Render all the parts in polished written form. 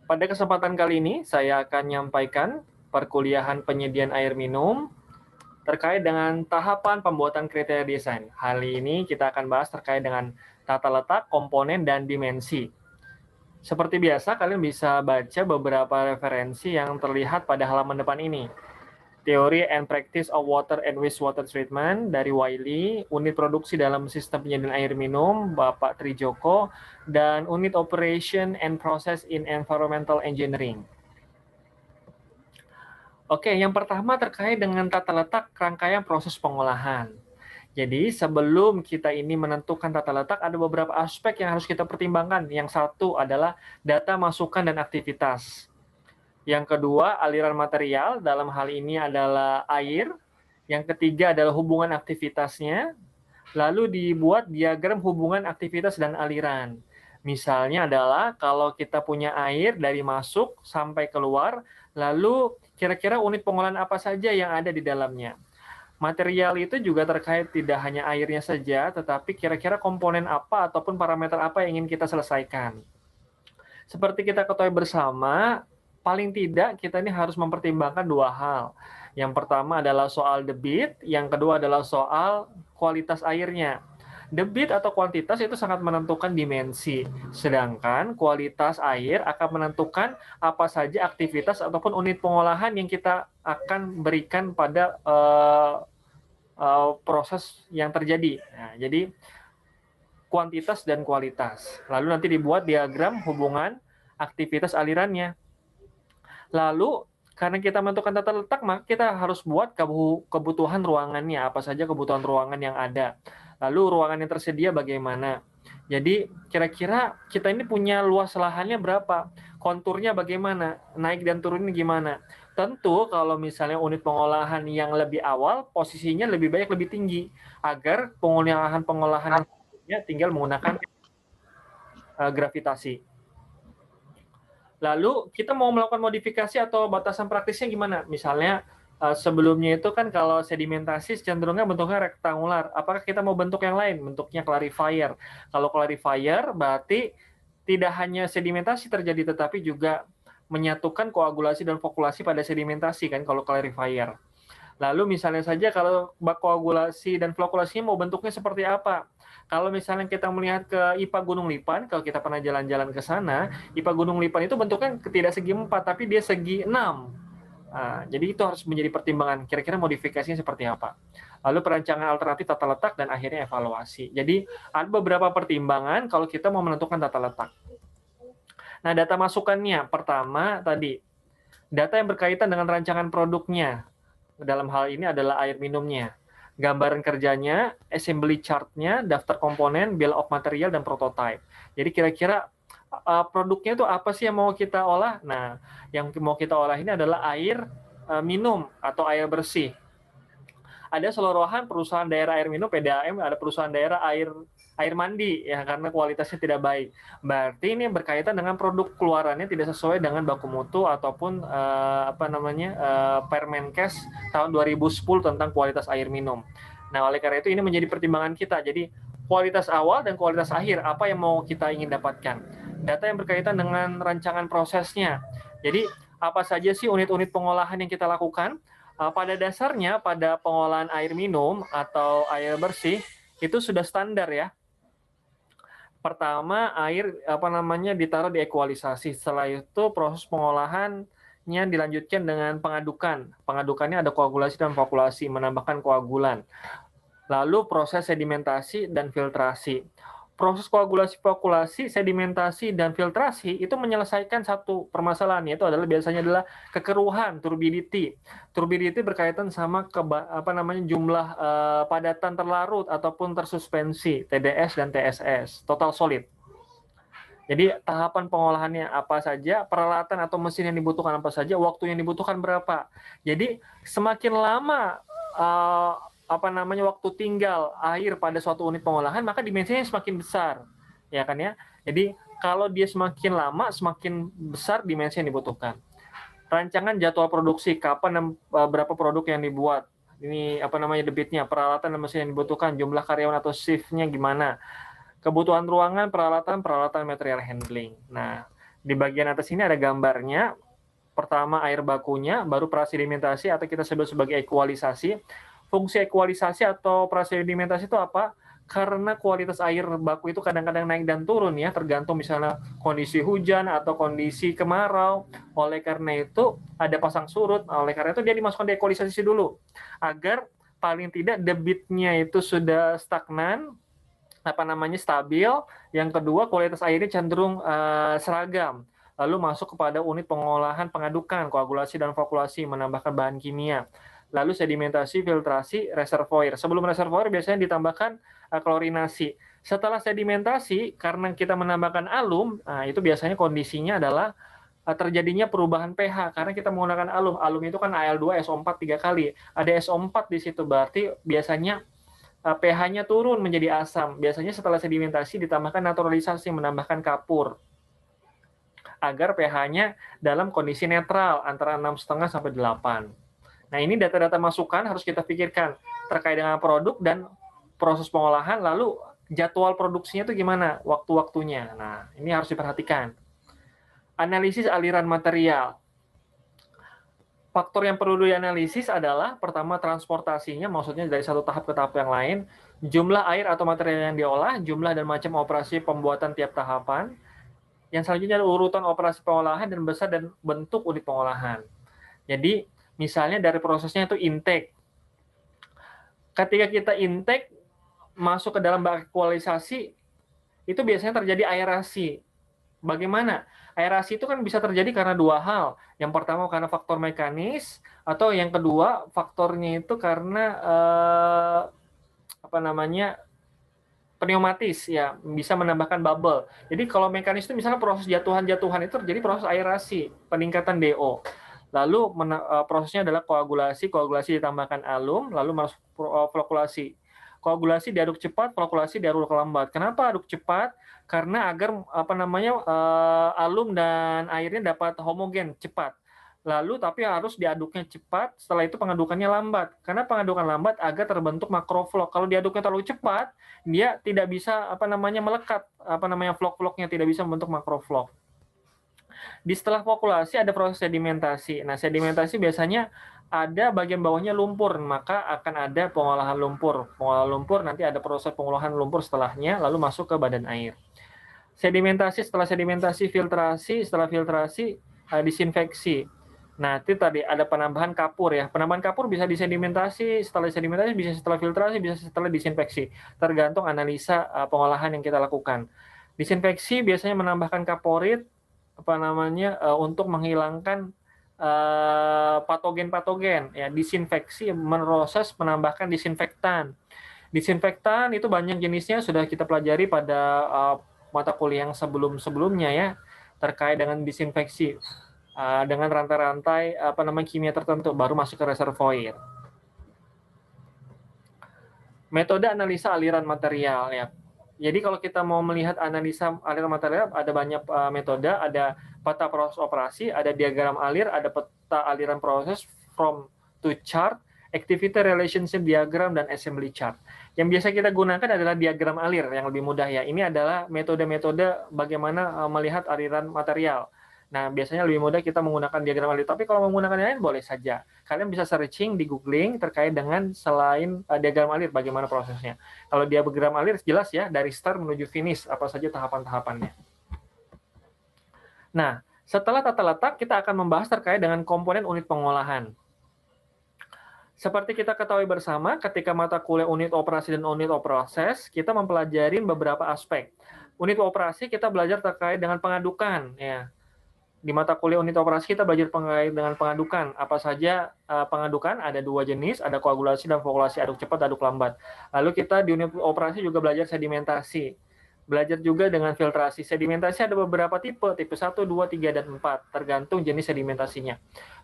Pada kesempatan kali ini, saya akan menyampaikan perkuliahan penyediaan air minum terkait dengan tahapan pembuatan kriteria desain. Hal ini kita akan bahas terkait dengan tata letak, komponen, dan dimensi. Seperti biasa, kalian bisa baca beberapa referensi yang terlihat pada halaman depan ini. Theory and Practice of Water and Wastewater Treatment dari Wiley, Unit Produksi dalam Sistem Penyediaan Air Minum, Bapak Trijoko, dan Unit Operation and Process in Environmental Engineering. Oke, yang pertama terkait dengan tata letak rangkaian proses pengolahan. Jadi sebelum kita ini menentukan tata letak, ada beberapa aspek yang harus kita pertimbangkan. Yang satu adalah data masukan dan aktivitas. Yang kedua, aliran material, dalam hal ini adalah air. Yang ketiga adalah hubungan aktivitasnya. Lalu dibuat diagram hubungan aktivitas dan aliran. Misalnya adalah kalau kita punya air dari masuk sampai keluar, lalu kira-kira unit pengolahan apa saja yang ada di dalamnya. Material itu juga terkait tidak hanya airnya saja, tetapi kira-kira komponen apa ataupun parameter apa yang ingin kita selesaikan. Seperti kita ketahui bersama, paling tidak kita ini harus mempertimbangkan dua hal. Yang pertama adalah soal debit, yang kedua adalah soal kualitas airnya. Debit atau kuantitas itu sangat menentukan dimensi, sedangkan kualitas air akan menentukan apa saja aktivitas ataupun unit pengolahan yang kita akan berikan pada proses yang terjadi. Nah, jadi kuantitas dan kualitas. Lalu nanti dibuat diagram hubungan aktivitas alirannya. Lalu karena kita menentukan tata letak, maka kita harus buat kebutuhan ruangannya, apa saja kebutuhan ruangan yang ada. Lalu ruangan yang tersedia bagaimana. Jadi kira-kira kita ini punya luas lahannya berapa, konturnya bagaimana, naik dan turunnya gimana. Tentu kalau misalnya unit pengolahan yang lebih awal, posisinya lebih banyak lebih tinggi, agar pengolahan yang tinggal menggunakan gravitasi. Lalu kita mau melakukan modifikasi atau batasan praktisnya gimana? Misalnya sebelumnya itu kan kalau sedimentasi cenderungnya bentuknya rektangular. Apakah kita mau bentuk yang lain? Bentuknya clarifier. Kalau clarifier berarti tidak hanya sedimentasi terjadi tetapi juga menyatukan koagulasi dan flokkulasi pada sedimentasi kan kalau clarifier. Lalu misalnya saja kalau bak koagulasi dan flokkulasinya mau bentuknya seperti apa? Kalau misalnya kita melihat ke IPA Gunung Lipan, kalau kita pernah jalan-jalan ke sana, IPA Gunung Lipan itu bentuknya tidak segi 4, tapi dia segi 6. Nah, jadi itu harus menjadi pertimbangan, kira-kira modifikasinya seperti apa. Lalu perancangan alternatif tata letak dan akhirnya evaluasi. Jadi ada beberapa pertimbangan kalau kita mau menentukan tata letak. Nah, data masukannya, pertama tadi, data yang berkaitan dengan rancangan produknya. Dalam hal ini adalah air minumnya. Gambaran kerjanya, assembly chart-nya, daftar komponen, bill of material, dan prototype. Jadi kira-kira produknya itu apa sih yang mau kita olah? Nah, yang mau kita olah ini adalah air minum atau air bersih. Ada seluruhan perusahaan daerah air minum PDAM, ada perusahaan daerah air mandi ya karena kualitasnya tidak baik. Berarti ini berkaitan dengan produk keluarannya tidak sesuai dengan baku mutu ataupun Permenkes tahun 2010 tentang kualitas air minum. Nah, oleh karena itu ini menjadi pertimbangan kita. Jadi kualitas awal dan kualitas akhir apa yang mau kita ingin dapatkan. Data yang berkaitan dengan rancangan prosesnya. Jadi apa saja sih unit-unit pengolahan yang kita lakukan? Pada dasarnya pada pengolahan air minum atau air bersih itu sudah standar ya. Pertama air ditaruh di ekualisasi. Setelah itu proses pengolahannya dilanjutkan dengan pengadukan. Pengadukannya ada koagulasi dan flokkulasi, menambahkan koagulan. Lalu proses sedimentasi dan filtrasi. Proses koagulasi, flokkulasi, sedimentasi, dan filtrasi itu menyelesaikan satu permasalahan, yaitu biasanya adalah kekeruhan, turbidity. Turbidity berkaitan sama jumlah padatan terlarut ataupun tersuspensi, TDS dan TSS, total solid. Jadi tahapan pengolahannya apa saja, peralatan atau mesin yang dibutuhkan apa saja, waktu yang dibutuhkan berapa. Jadi semakin lama waktu tinggal air pada suatu unit pengolahan, maka dimensinya semakin besar, ya kan ya. Jadi kalau dia semakin lama, semakin besar dimensi yang dibutuhkan. Rancangan jadwal produksi, kapan dan berapa produk yang dibuat. Ini debitnya, peralatan dan mesin yang dibutuhkan, jumlah karyawan atau shift-nya gimana. Kebutuhan ruangan, peralatan material handling. Nah, Di bagian atas ini ada gambarnya. Pertama air bakunya, baru prasedimentasi atau kita sebut sebagai ekualisasi. Fungsi ekualisasi atau prasedimentasi itu apa? Karena kualitas air baku itu kadang-kadang naik dan turun ya, tergantung misalnya kondisi hujan atau kondisi kemarau. Oleh karena itu ada pasang surut, oleh karena itu dia dimasukkan di ekualisasi dulu agar paling tidak debitnya itu sudah stagnan, stabil. Yang kedua, kualitas airnya cenderung seragam. Lalu masuk kepada unit pengolahan pengadukan, koagulasi dan flokulasi, menambahkan bahan kimia. Lalu sedimentasi, filtrasi, reservoir. Sebelum reservoir biasanya ditambahkan klorinasi. Setelah sedimentasi, karena kita menambahkan alum, itu biasanya kondisinya adalah terjadinya perubahan pH karena kita menggunakan alum. Alum itu kan Al2SO4 3 kali. Ada SO4 di situ, berarti biasanya pH-nya turun menjadi asam. Biasanya setelah sedimentasi ditambahkan naturalisasi, menambahkan kapur agar pH-nya dalam kondisi netral antara 6,5 sampai 8. Nah, ini data-data masukan harus kita pikirkan terkait dengan produk dan proses pengolahan, lalu jadwal produksinya itu gimana, waktu-waktunya. Nah, ini harus diperhatikan. Analisis aliran material. Faktor yang perlu dianalisis adalah pertama transportasinya, maksudnya dari satu tahap ke tahap yang lain, jumlah air atau material yang diolah, jumlah dan macam operasi pembuatan tiap tahapan. Yang selanjutnya adalah urutan operasi pengolahan dan besar dan bentuk unit pengolahan. Jadi misalnya dari prosesnya itu intake. Ketika kita intake masuk ke dalam bak ekualisasi, itu biasanya terjadi aerasi. Bagaimana? Aerasi itu kan bisa terjadi karena dua hal. Yang pertama karena faktor mekanis, atau yang kedua faktornya itu karena pneumatis ya, bisa menambahkan bubble. Jadi kalau mekanis itu misalnya proses jatuhan-jatuhan itu terjadi proses aerasi, peningkatan DO. Lalu prosesnya adalah koagulasi, koagulasi ditambahkan alum, lalu masuk flokulasi. Koagulasi diaduk cepat, flokulasi diaduk lambat. Kenapa aduk cepat? Karena agar alum dan airnya dapat homogen cepat. Lalu tapi harus diaduknya cepat, setelah itu pengadukannya lambat. Karena pengadukan lambat agar terbentuk makroflok. Kalau diaduknya terlalu cepat, dia tidak bisa melekat, vlog-vlognya tidak bisa membentuk makroflok. Di setelah flokulasi ada proses sedimentasi. Nah, sedimentasi biasanya ada bagian bawahnya lumpur, maka akan ada pengolahan lumpur. Pengolahan lumpur nanti ada proses pengolahan lumpur setelahnya, lalu masuk ke badan air. Sedimentasi, setelah sedimentasi, filtrasi, setelah filtrasi, disinfeksi. Nah, itu tadi ada penambahan kapur ya. Penambahan kapur bisa disedimentasi, setelah sedimentasi, bisa setelah filtrasi, bisa setelah disinfeksi. Tergantung analisa pengolahan yang kita lakukan. Disinfeksi biasanya menambahkan kaporit, untuk menghilangkan patogen-patogen. Ya, disinfeksi proses menambahkan disinfektan. Disinfektan itu banyak jenisnya, sudah kita pelajari pada mata kuliah yang sebelum-sebelumnya ya, terkait dengan disinfeksi. Dengan rantai-rantai kimia tertentu baru masuk ke reservoir. Metode analisa aliran material ya. Jadi kalau kita mau melihat analisa aliran material ada banyak metode, ada peta proses operasi, ada diagram alir, ada peta aliran proses, from to chart, activity relationship diagram, dan assembly chart. Yang biasa kita gunakan adalah diagram alir yang lebih mudah ya. Ini adalah metode-metode bagaimana melihat aliran material. Nah, biasanya lebih mudah kita menggunakan diagram alir. Tapi kalau menggunakan yang lain boleh saja. Kalian bisa searching di googling terkait dengan selain diagram alir bagaimana prosesnya. Kalau diagram alir jelas ya, dari start menuju finish apa saja tahapan-tahapannya. Nah, setelah tata letak kita akan membahas terkait dengan komponen unit pengolahan. Seperti kita ketahui bersama, ketika mata kuliah unit operasi dan unit proses, kita mempelajari beberapa aspek. Unit operasi kita belajar terkait dengan pengadukan ya. Di mata kuliah unit operasi kita belajar terkait dengan pengadukan. Apa saja pengadukan? Ada dua jenis, ada koagulasi dan flokulasi, aduk cepat, aduk lambat. Lalu kita di unit operasi juga belajar sedimentasi. Belajar juga dengan filtrasi. Sedimentasi ada beberapa tipe 1, 2, 3, dan 4, tergantung jenis sedimentasinya.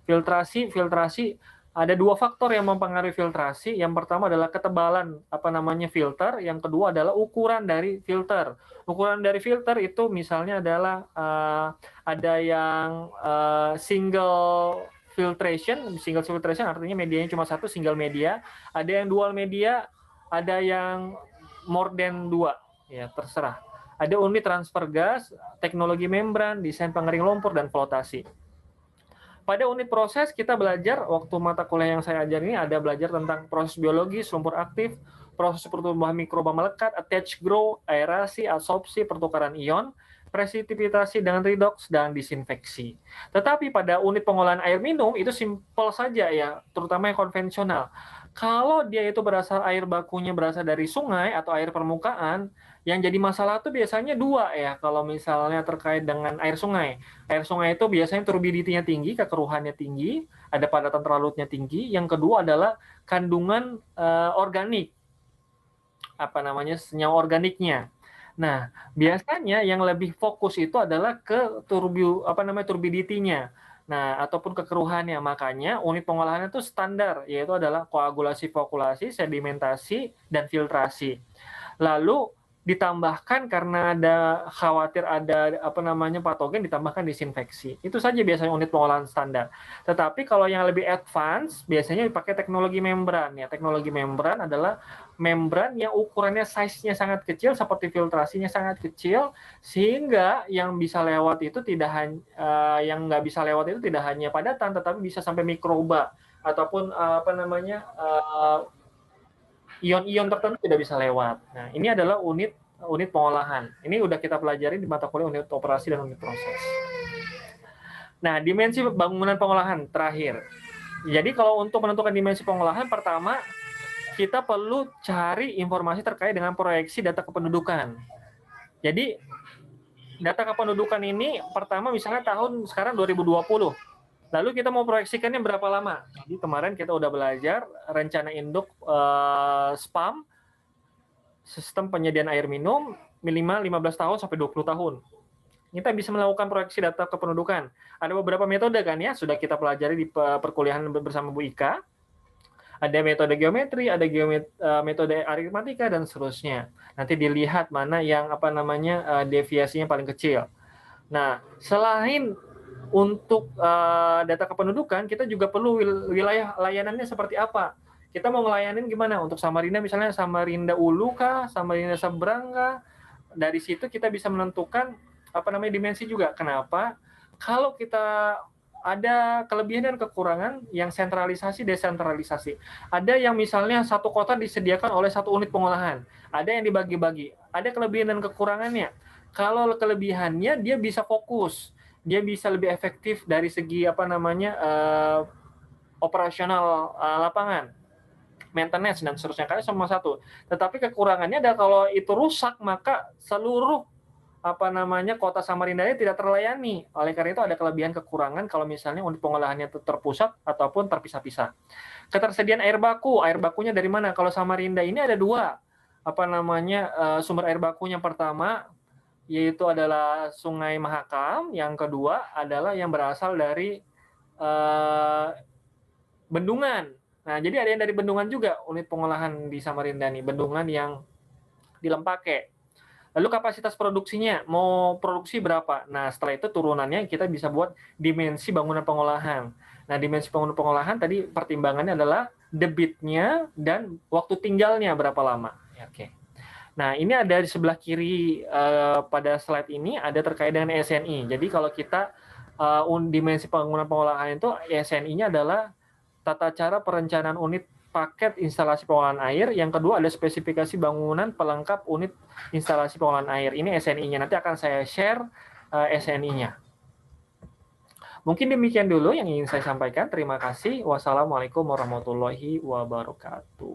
Filtrasi ada dua faktor yang mempengaruhi filtrasi. Yang pertama adalah ketebalan filter, yang kedua adalah ukuran dari filter. Ukuran dari filter itu misalnya adalah ada yang single filtration artinya medianya cuma satu, single media. Ada yang dual media, ada yang more than 2, ya terserah. ada unit transfer gas, teknologi membran, desain pengering lumpur, dan flotasi. Pada unit proses kita belajar, waktu mata kuliah yang saya ajar ini ada belajar tentang proses biologis, lumpur aktif, proses pertumbuhan mikroba melekat, attach grow, aerasi, absorpsi, pertukaran ion, presipitasi dengan redox, dan disinfeksi. Tetapi pada unit pengolahan air minum itu simpel saja ya, terutama yang konvensional. Kalau dia itu air bakunya berasal dari sungai atau air permukaan, yang jadi masalah tuh biasanya dua ya, kalau misalnya terkait dengan air sungai. Air sungai itu biasanya turbidity-nya tinggi, kekeruhannya tinggi, ada padatan terlarutnya tinggi. Yang kedua adalah kandungan organik, senyawa organiknya. Nah, biasanya yang lebih fokus itu adalah ke turbidity-nya. Nah, ataupun kekeruhannya. Makanya unit pengolahannya itu standar, yaitu adalah koagulasi, fokulasi, sedimentasi, dan filtrasi. Lalu ditambahkan karena khawatir ada patogen, ditambahkan disinfeksi. Itu saja biasanya unit pengolahan standar. Tetapi kalau yang lebih advance biasanya dipakai teknologi membran ya. Teknologi membran adalah membran yang ukurannya size-nya sangat kecil, seperti filtrasinya sangat kecil, sehingga yang bisa lewat itu yang nggak bisa lewat itu tidak hanya padatan, tetapi bisa sampai mikroba ataupun ion-ion tertentu tidak bisa lewat. Nah, ini adalah unit pengolahan. Ini udah kita pelajari di mata kuliah unit operasi dan unit proses. Nah, dimensi bangunan pengolahan terakhir. Jadi kalau untuk menentukan dimensi pengolahan, pertama kita perlu cari informasi terkait dengan proyeksi data kependudukan. Jadi data kependudukan ini pertama misalnya sekarang 2020. Lalu kita mau proyeksikannya berapa lama? Jadi kemarin kita udah belajar rencana induk SPAM, sistem penyediaan air minum, minimal 15 tahun sampai 20 tahun. Kita bisa melakukan proyeksi data kependudukan. Ada beberapa metode kan ya, sudah kita pelajari di perkuliahan bersama Bu Ika. Ada metode geometri, ada metode aritmatika, dan seterusnya. Nanti dilihat mana yang deviasinya paling kecil. Nah, selain untuk data kependudukan, kita juga perlu wilayah layanannya seperti apa. Kita mau ngelayanin gimana? Untuk Samarinda misalnya Samarinda Ulu kah, Samarinda Seberang kah? Dari situ kita bisa menentukan dimensi juga. Kenapa? Kalau kita ada kelebihan dan kekurangan yang sentralisasi, desentralisasi. Ada yang misalnya satu kota disediakan oleh satu unit pengolahan. Ada yang dibagi-bagi. Ada kelebihan dan kekurangannya. Kalau kelebihannya dia bisa fokus, dia bisa lebih efektif dari segi operasional lapangan, maintenance dan seterusnya, karena semua satu. Tetapi kekurangannya adalah kalau itu rusak, maka seluruh kota Samarinda tidak terlayani. Oleh karena itu ada kelebihan kekurangan kalau misalnya unit pengolahannya itu terpusat ataupun terpisah-pisah. Ketersediaan air bakunya dari mana? Kalau Samarinda ini ada dua sumber air bakunya. Pertama yaitu adalah Sungai Mahakam, yang kedua adalah yang berasal dari bendungan. Nah, jadi ada yang dari bendungan juga, unit pengolahan di Samarinda nih, bendungan yang di Lempake. Lalu kapasitas produksinya, mau produksi berapa? Nah, setelah itu turunannya kita bisa buat dimensi bangunan pengolahan. Nah, dimensi bangunan pengolahan tadi pertimbangannya adalah debitnya dan waktu tinggalnya berapa lama. Oke. Nah, ini ada di sebelah kiri pada slide ini ada terkait dengan SNI. Jadi kalau kita dimensi bangunan pengolahan itu, SNI-nya adalah tata cara perencanaan unit paket instalasi pengolahan air. Yang kedua ada spesifikasi bangunan pelengkap unit instalasi pengolahan air. Ini SNI-nya. Nanti akan saya share SNI-nya. Mungkin demikian dulu yang ingin saya sampaikan. Terima kasih. Wassalamualaikum warahmatullahi wabarakatuh.